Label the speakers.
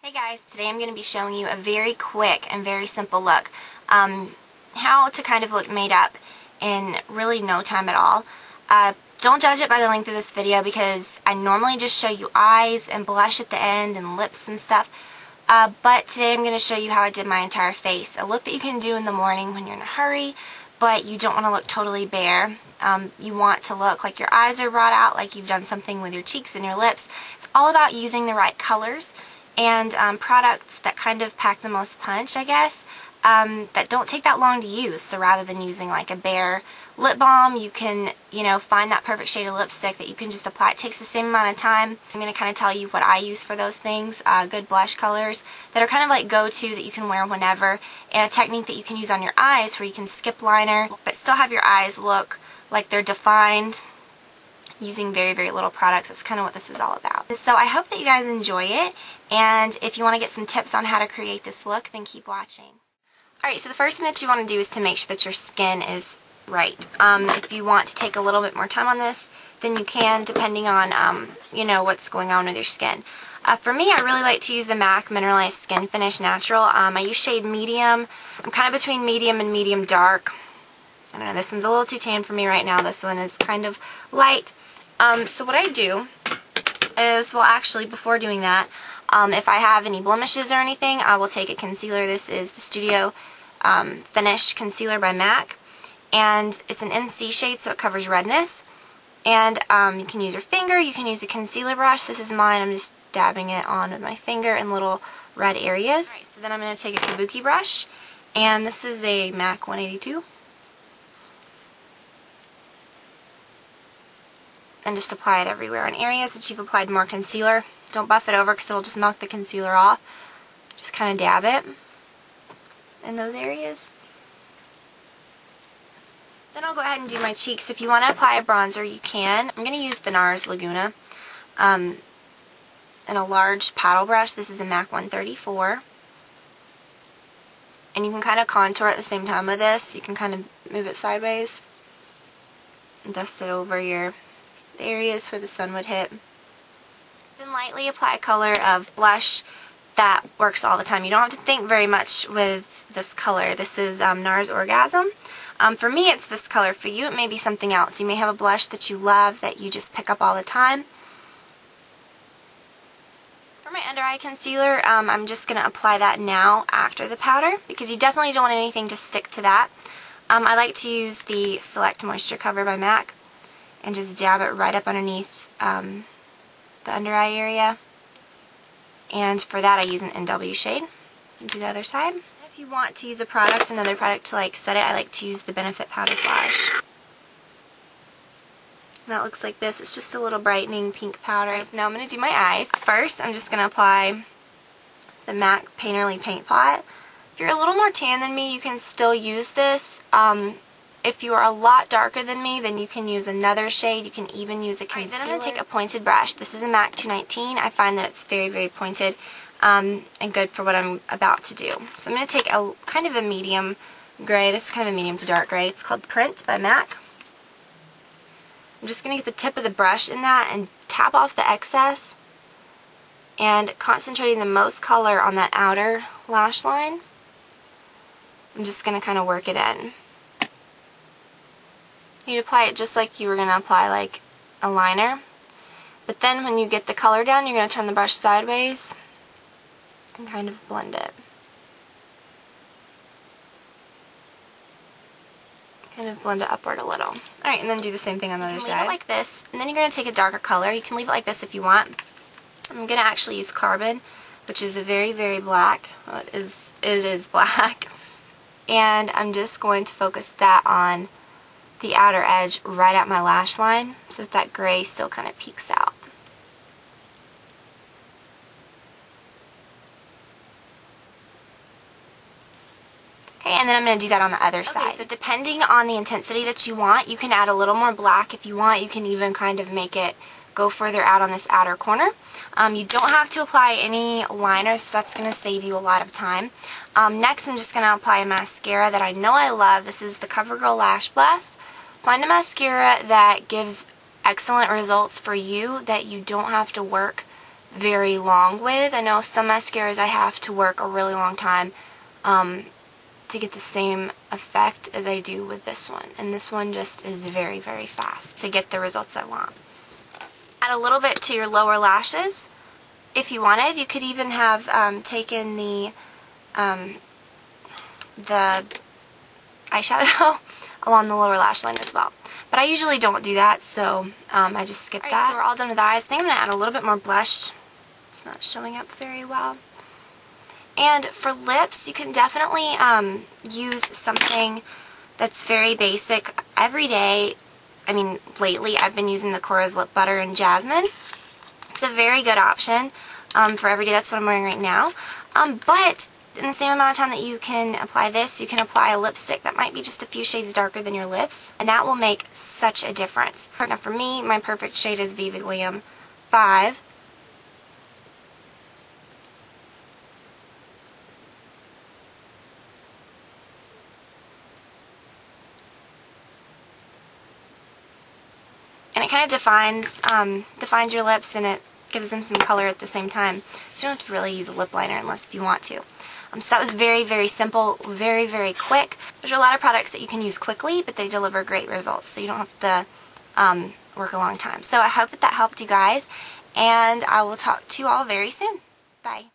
Speaker 1: Hey guys, today I'm going to be showing you a very quick and very simple look. How to kind of look made up in really no time at all. Don't judge it by the length of this video because I normally just show you eyes and blush at the end and lips and stuff. But today I'm going to show you how I did my entire face. A look that you can do in the morning when you're in a hurry, but you don't want to look totally bare. You want to look like your eyes are brought out, like you've done something with your cheeks and your lips. It's all about using the right colors and products that kind of pack the most punch, I guess, that don't take that long to use. So rather than using like a bare lip balm, you can, find that perfect shade of lipstick that you can just apply. It takes the same amount of time. So I'm going to kind of tell you what I use for those things. Good blush colors that are kind of like go-to that you can wear whenever, and a technique that you can use on your eyes where you can skip liner but still have your eyes look like they're defined using very, very little products. That's kind of what this is all about. So I hope that you guys enjoy it, and if you want to get some tips on how to create this look, then keep watching. Alright, so the first thing that you want to do is to make sure that your skin is right. If you want to take a little bit more time on this, then you can, depending on, what's going on with your skin. For me, I really like to use the MAC Mineralize Skinfinish Natural. I use shade medium. I'm kind of between medium and medium dark. I don't know, this one's a little too tan for me right now. This one is kind of light. So what I do is, well actually before doing that, if I have any blemishes or anything, I will take a concealer. This is the Studio Finish Concealer by MAC. And it's an NC shade, so it covers redness. And you can use your finger, you can use a concealer brush. This is mine. I'm just dabbing it on with my finger in little red areas. Alright, so then I'm going to take a kabuki brush. And this is a MAC 182. And just apply it everywhere. In areas that you've applied more concealer, don't buff it over because it'll just knock the concealer off. Just kind of dab it in those areas. Then I'll go ahead and do my cheeks. If you want to apply a bronzer, you can. I'm going to use the NARS Laguna in a large paddle brush. This is a MAC 134. And you can kind of contour at the same time with this. You can kind of move it sideways and dust it over the areas where the sun would hit. Then lightly apply a color of blush that works all the time. You don't have to think very much with this color. This is NARS Orgasm. For me, it's this color. For you, it may be something else. You may have a blush that you love that you just pick up all the time. For my under eye concealer, I'm just going to apply that now after the powder because you definitely don't want anything to stick to that. I like to use the Select Moisture Cover by MAC and just dab it right up underneath the under eye area. And for that, I use an NW shade. Do the other side. If you want to use another product to like set it, I like to use the Benefit Powder Flash. And that looks like this. It's just a little brightening pink powder. Right, so now I'm going to do my eyes. First, I'm just going to apply the MAC Painterly Paint Pot. If you're a little more tan than me, you can still use this. If you are a lot darker than me, then you can use another shade. You can even use a concealer. Right, then I'm going to take a pointed brush. This is a MAC 219. I find that it's very, very pointed and good for what I'm about to do. So I'm going to take a kind of a medium gray. This is kind of a medium to dark gray. It's called Print by MAC. I'm just going to get the tip of the brush in that and tap off the excess and concentrating the most color on that outer lash line. I'm just going to kind of work it in. You'd apply it just like you were going to apply like a liner. But then when you get the color down, you're going to turn the brush sideways and kind of blend it. Kind of blend it upward a little. Alright, and then do the same thing on the other side. Leave it like this, and then you're going to take a darker color. You can leave it like this if you want. I'm going to actually use Carbon, which is a very, very black. Well, it is black. And I'm just going to focus that on the outer edge right at my lash line so that gray still kind of peeks out. Okay, and then I'm going to do that on the other side. So depending on the intensity that you want, you can add a little more black if you want. You can even kind of make it go further out on this outer corner. You don't have to apply any liner, so that's going to save you a lot of time. Next, I'm just going to apply a mascara that I know I love. This is the CoverGirl Lash Blast. Find a mascara that gives excellent results for you, that you don't have to work very long with. I know some mascaras I have to work a really long time to get the same effect as I do with this one. And this one just is very, very fast to get the results I want. Add a little bit to your lower lashes. If you wanted, you could even have taken the eyeshadow along the lower lash line as well. But I usually don't do that, so I just skip that. So we're all done with eyes. I think I'm going to add a little bit more blush. It's not showing up very well. And for lips, you can definitely use something that's very basic every day. I mean, lately I've been using the Korres Lip Butter in Jasmine. It's a very good option for every day. That's what I'm wearing right now. But in the same amount of time that you can apply this, you can apply a lipstick that might be just a few shades darker than your lips, and that will make such a difference. Now for me, my perfect shade is Viva Glam 5. And it kind of defines your lips, and it gives them some color at the same time. So you don't have to really use a lip liner unless if you want to. So that was very, very simple, very, very quick. There's a lot of products that you can use quickly, but they deliver great results, so you don't have to work a long time. So I hope that helped you guys, and I will talk to you all very soon. Bye.